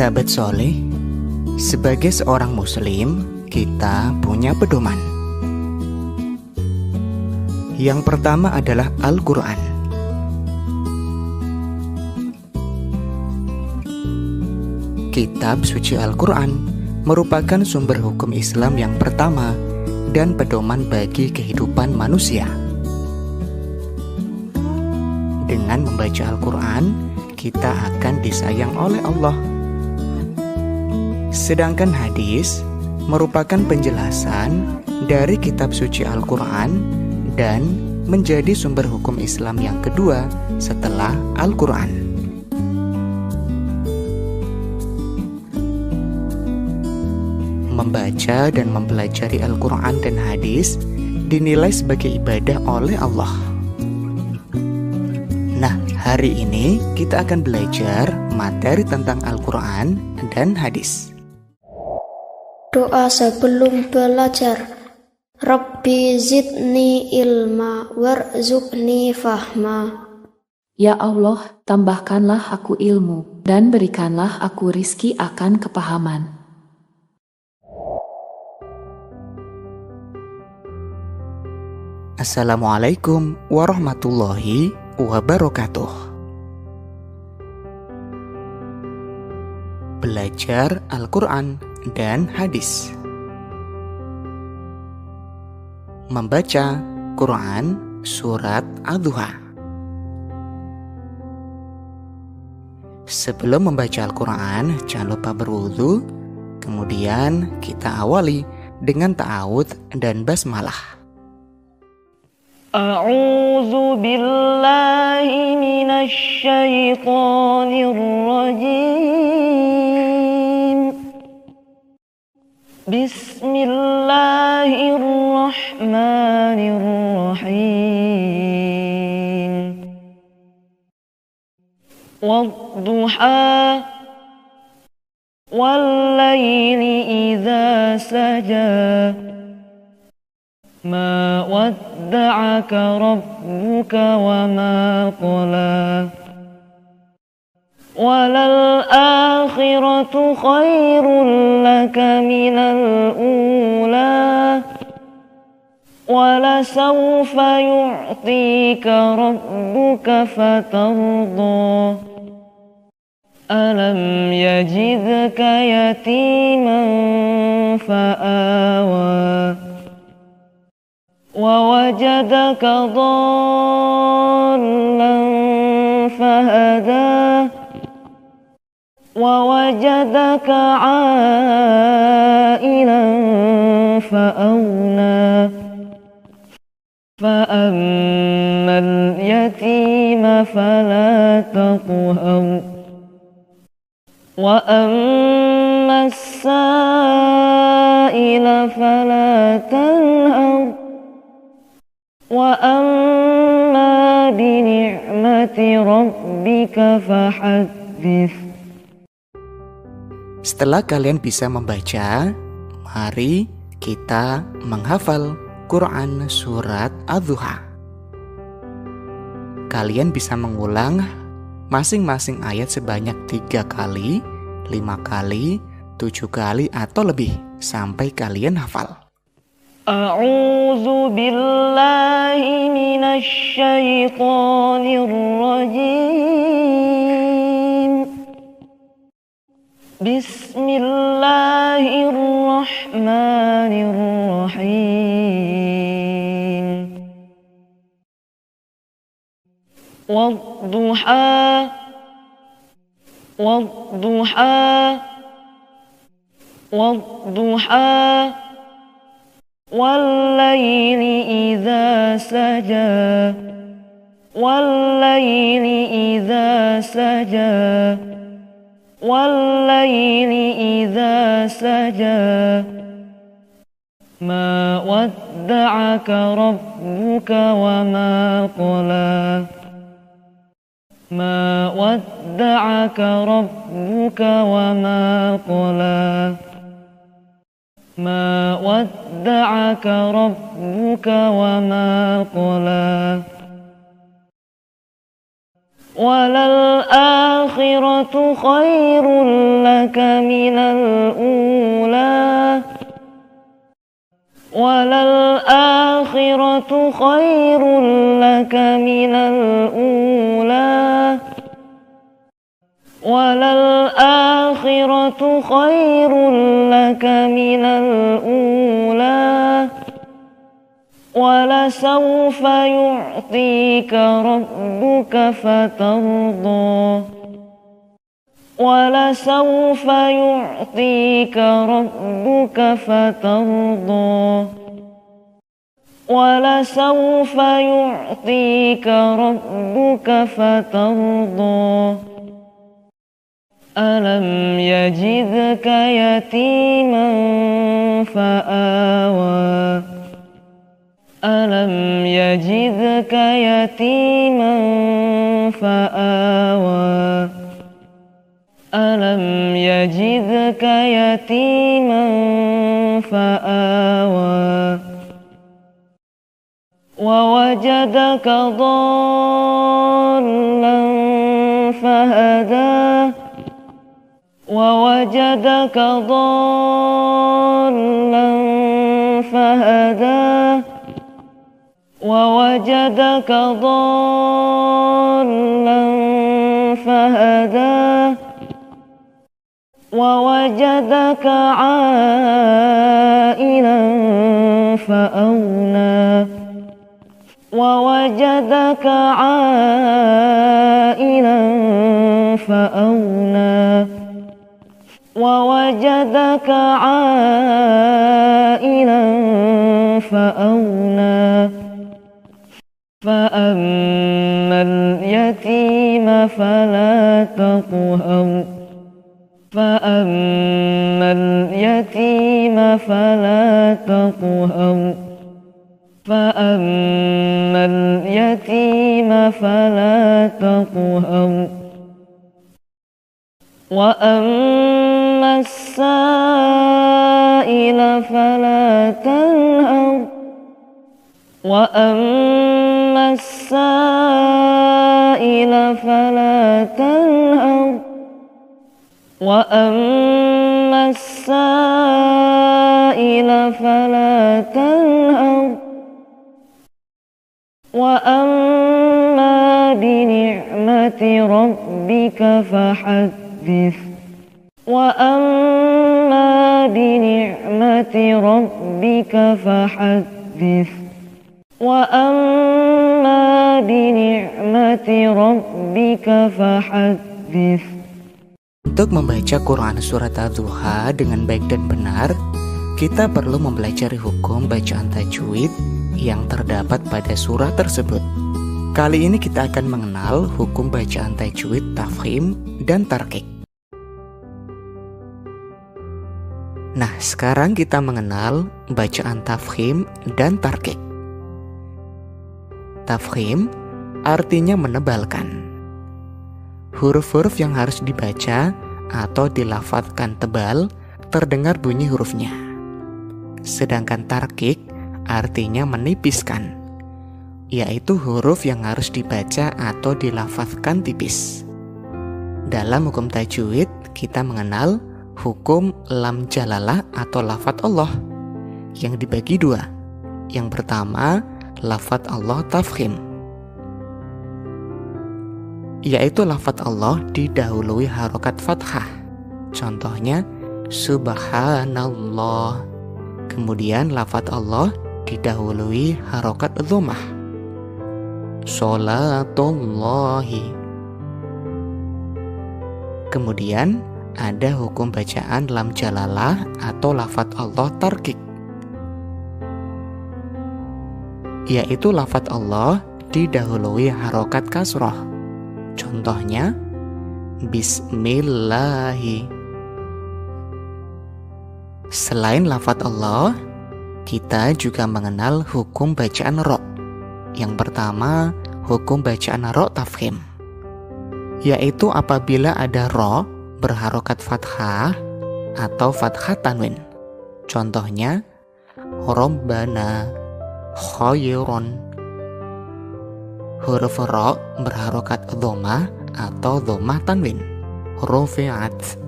Sahabat soleh, sebagai seorang muslim, kita punya pedoman. Yang pertama adalah Al-Quran. Kitab suci Al-Quran merupakan sumber hukum Islam yang pertama dan pedoman bagi kehidupan manusia. Dengan membaca Al-Quran, kita akan disayang oleh Allah. Sedangkan hadis merupakan penjelasan dari kitab suci Al-Quran dan menjadi sumber hukum Islam yang kedua setelah Al-Quran. Membaca dan mempelajari Al-Quran dan hadis dinilai sebagai ibadah oleh Allah. Nah, hari ini kita akan belajar materi tentang Al-Quran dan hadis. Doa sebelum belajar. Rabbi zidni ilma warzuqni fahma. Ya Allah, tambahkanlah aku ilmu, dan berikanlah aku rizki akan kepahaman. Assalamualaikum warahmatullahi wabarakatuh. Belajar Al-Quran dan hadis. Membaca Quran Surat Ad-Duha. Sebelum membaca Al-Quran, jangan lupa berwudu. Kemudian kita awali dengan ta'awudz dan basmalah. A'udzu billahi minasy syaithanir rajim. Bismillahirrahmanirrahim. Wadduha wal-laili idza saja. Ma wadda'aka rabbuka wa ma qala. Walal akhiratu khairul laka minal ula. Wala sawfa yu'tika rabbuka fatarda. Alam yajidka yatiman fa'awa. وَوَجَدَكَ ضَالًّا فَهَدَى وَوَجَدَكَ عَائِلًا فَأَغْنَى فَأَمَّا الْيَتِيمَ فَلَا تَقْهَرْ وَأَمَّا السَّائِلَ فَلَا تَنْهَرْ وَأَمَّا بِنِعْمَةِ رَبِّكَ فَحَدِّثْ. Setelah kalian bisa membaca, mari kita menghafal Quran Surat Ad-Duha. Kalian bisa mengulang masing-masing ayat sebanyak 3 kali, 5 kali, 7 kali, atau lebih sampai kalian hafal. A'udzu billahi minasy syaithanir rajim. Bismillahirrahmanirrahim. Wadduha wadduha wadduha wal-laili idza saja. Wal-laili idza saja. Wal-laili idza saja. Ma wadda'aka rabbuka wa ma qala. Ma wadda'aka rabbuka wa ma qala. Ma wadda'aka rabbuka wa ma qala. وللآخرة خير لك من الأولى وللآخرة خير لك من الأولى وللآخرة خير لك من الأولى ولسوف يعطيك ربك فترضى ولسوف يعطيك ربك فترضى ولسوف يعطيك ربك فترضى ألم يجدك يتيما فآوى ألم يجدك يتيما فآوى ألم يجدك يتيما فآوى ووجدك ضالا فهدى ووجدك ضالا فهدى ووجدك ضالا فهدى ووجدك عائلا فأغنى ووجدك عائلا فأغنى ووجدك عائلا فأغنى فأما اليتيم فلا تقهر فأما اليتيم فلا تقهر فأما اليتيم فلا تقهر وأما السائل فلا تنهر وأما السائل فلا تنهر وأما السائل فلا تنهر وأما بنعمة ربك فحدث وأما بنعمة ربك فحدث وأما بنعمة ربك فحدث. Untuk membaca Quran Surat Ad-Duha dengan baik dan benar, kita perlu mempelajari hukum bacaan tajwid yang terdapat pada surah tersebut. Kali ini kita akan mengenal hukum bacaan tajwid tafkhim dan tarqiq. Nah, sekarang kita mengenal bacaan tafkhim dan tarqiq. Tafkhim artinya menebalkan. Huruf-huruf yang harus dibaca atau dilafadzkan tebal terdengar bunyi hurufnya. Sedangkan tarqiq artinya menipiskan, yaitu huruf yang harus dibaca atau dilafadzkan tipis. Dalam hukum tajwid, kita mengenal hukum lam jalalah atau lafadz Allah yang dibagi dua. Yang pertama, lafadz Allah tafkhim, yaitu lafadz Allah didahului harokat fathah. Contohnya, subhanallah. Kemudian lafadz Allah didahului harokat dhammah, sholatullahi. Kemudian ada hukum bacaan lam jalalah atau lafadz Allah tarqiq, yaitu lafadz Allah didahului harokat kasroh. Contohnya, bismillahi. Selain lafadz Allah, kita juga mengenal hukum bacaan ro. Yang pertama, hukum bacaan ro tafkhim, yaitu apabila ada ro berharokat fathah atau fathah tanwin. Contohnya, Rabbana, khairon. Huruf ro berharokat dhammah atau dhammah tanwin. Rufi'at.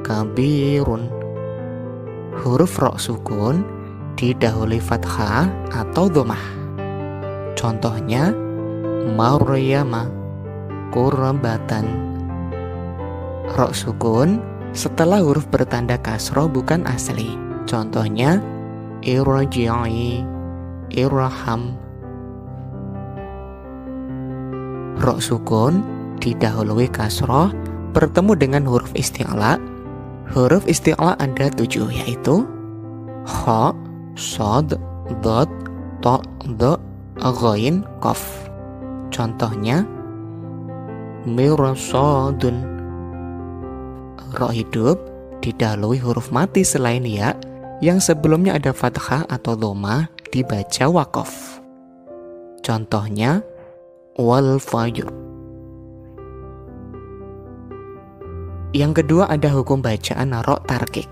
Kabirun. Huruf ro sukun didahului fathah atau dhammah. Contohnya Maryama, Qurbatan. Ro sukun setelah huruf bertanda kasroh bukan asli. Contohnya Irji'i, Irham. Ro sukun didahului kasroh bertemu dengan huruf isti'la. Huruf isti'la ada 7, yaitu kha, shad, dad, ta, dha, ghain, qaf. Contohnya mirsadun. Ro hidup didahului huruf mati selain ya yang sebelumnya ada fathah atau dhammah dibaca waqaf. Contohnya wal fajr. Yang kedua ada hukum bacaan ro tarkik.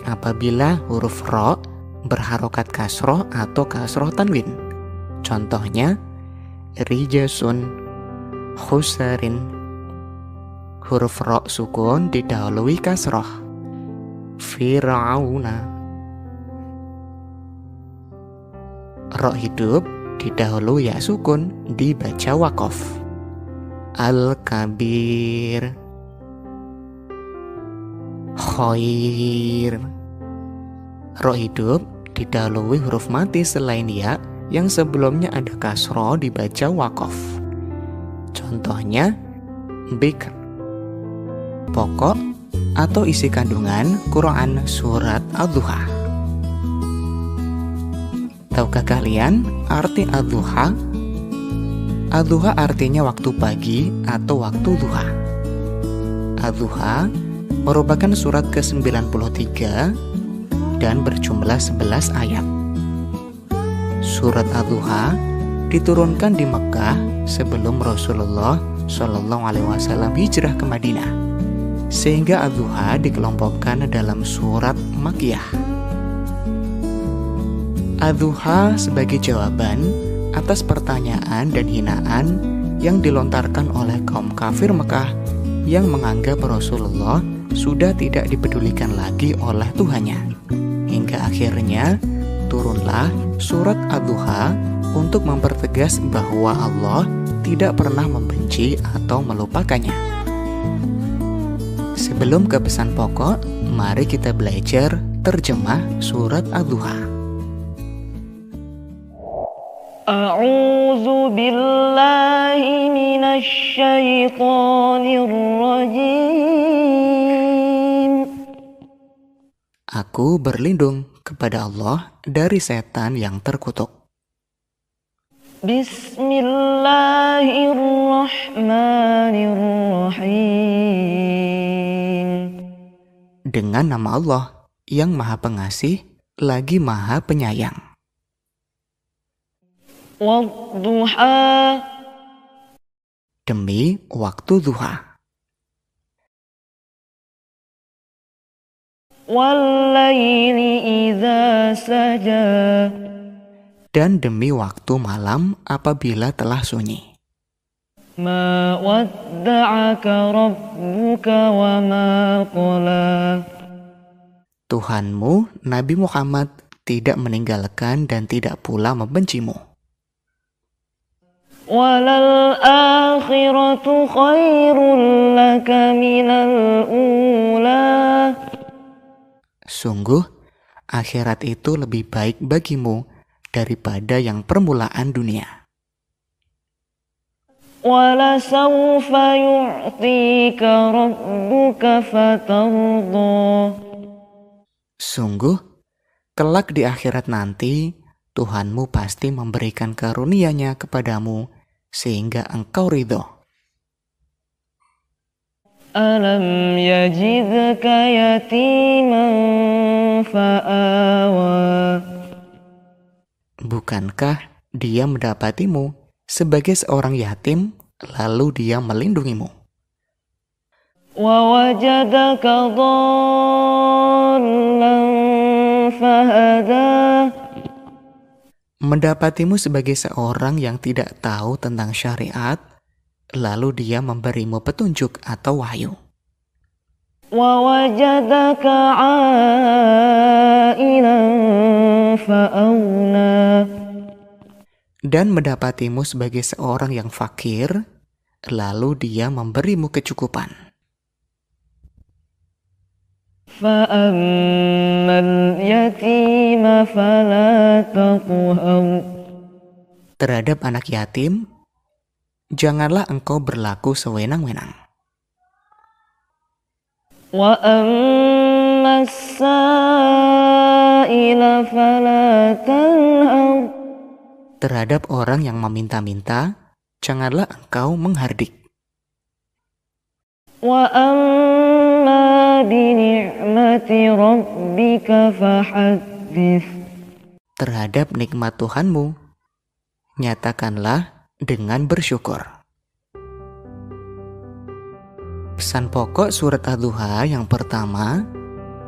Apabila huruf ro berharokat kasroh atau kasroh tanwin. Contohnya rijasun, khusarin. Huruf ro sukun didahului kasroh. Fir'auna. Ro hidup didahului ya sukun dibaca waqaf. Al-kabir, khair. Ro hidup didahului huruf mati selain ya yang sebelumnya ada kasroh dibaca waqaf. Contohnya bikr. Pokok atau isi kandungan Quran surat Ad-Duha. Tahukah kalian arti Ad-Duha? Ad-Duha artinya waktu pagi atau waktu duha. Ad-Duha merupakan surat ke-93 dan berjumlah 11 ayat. Surat Ad-Duha diturunkan di Mekah sebelum Rasulullah SAW hijrah ke Madinah, sehingga Ad-Duha dikelompokkan dalam surat Makkiyah. Ad-Duha sebagai jawaban atas pertanyaan dan hinaan yang dilontarkan oleh kaum kafir Mekah yang menganggap Rasulullah sudah tidak dipedulikan lagi oleh Tuhannya. Hingga akhirnya turunlah surat Ad-Duha untuk mempertegas bahwa Allah tidak pernah membenci atau melupakannya. Sebelum ke pesan pokok, mari kita belajar terjemah surat Ad-Duha. A'udzu billahi minasy syaithanir rajim. Aku berlindung kepada Allah dari setan yang terkutuk. Bismillahirrahmanirrahim. Dengan nama Allah yang Maha Pengasih lagi Maha Penyayang. Wadduha. Demi waktu duha. Wallaili idza saja. Dan demi waktu malam apabila telah sunyi. Ma wadda'aka rabbuka wa ma qala. Tuhanmu, Nabi Muhammad, tidak meninggalkan dan tidak pula membencimu. Walal akhiratu khairul laka minal ula. Sungguh, akhirat itu lebih baik bagimu daripada yang permulaan dunia. Wala sawfa yu'tika rabbuka fatarda. Sungguh, kelak di akhirat nanti, Tuhanmu pasti memberikan karunia-Nya kepadamu sehingga engkau ridho. Alam yajidka yatiman fa'awa. Bukankah Dia mendapatimu sebagai seorang yatim, lalu Dia melindungimu? Wa wajadaka dhallan fahada. mendapatimu sebagai seorang yang tidak tahu tentang syariat, lalu dia memberimu petunjuk atau wahyu. ووجدك عائلا فأغنى Dan mendapatimu sebagai seorang yang fakir, lalu dia memberimu kecukupan. فأما اليتيم فلا تقهر Terhadap anak yatim, janganlah engkau berlaku sewenang-wenang. وأما السائل فلا تنهر Terhadap orang yang meminta-minta, janganlah engkau menghardik. وأما بنعمة ربك فحدث Terhadap nikmat Tuhanmu, nyatakanlah dengan bersyukur. Pesan pokok surat Ad-Duha yang pertama,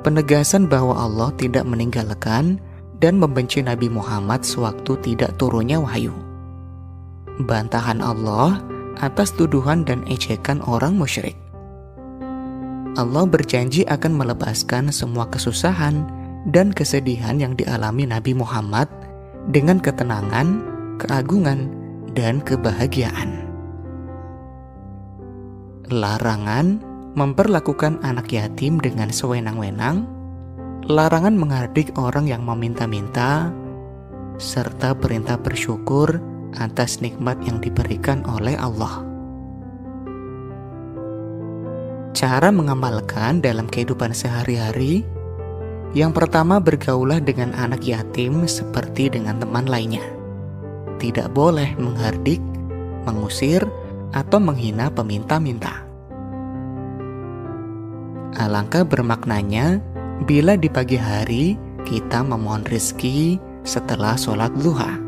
penegasan bahwa Allah tidak meninggalkan dan membenci Nabi Muhammad sewaktu tidak turunnya wahyu. Bantahan Allah atas tuduhan dan ejekan orang musyrik. Allah berjanji akan melepaskan semua kesusahan dan kesedihan yang dialami Nabi Muhammad dengan ketenangan, keagungan, dan kebahagiaan. Larangan memperlakukan anak yatim dengan sewenang-wenang, larangan menghardik orang yang meminta-minta, serta perintah bersyukur atas nikmat yang diberikan oleh Allah. Cara mengamalkan dalam kehidupan sehari-hari, yang pertama bergaulah dengan anak yatim seperti dengan teman lainnya. Tidak boleh menghardik, mengusir, atau menghina peminta-minta. Alangkah bermaknanya bila di pagi hari kita memohon rezeki setelah sholat duha.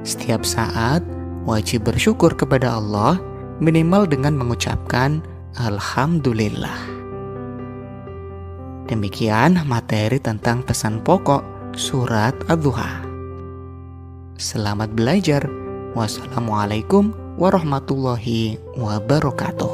Setiap saat wajib bersyukur kepada Allah minimal dengan mengucapkan Alhamdulillah. Demikian materi tentang pesan pokok surat Ad-Duha. Selamat belajar. Wassalamualaikum warahmatullahi wabarakatuh.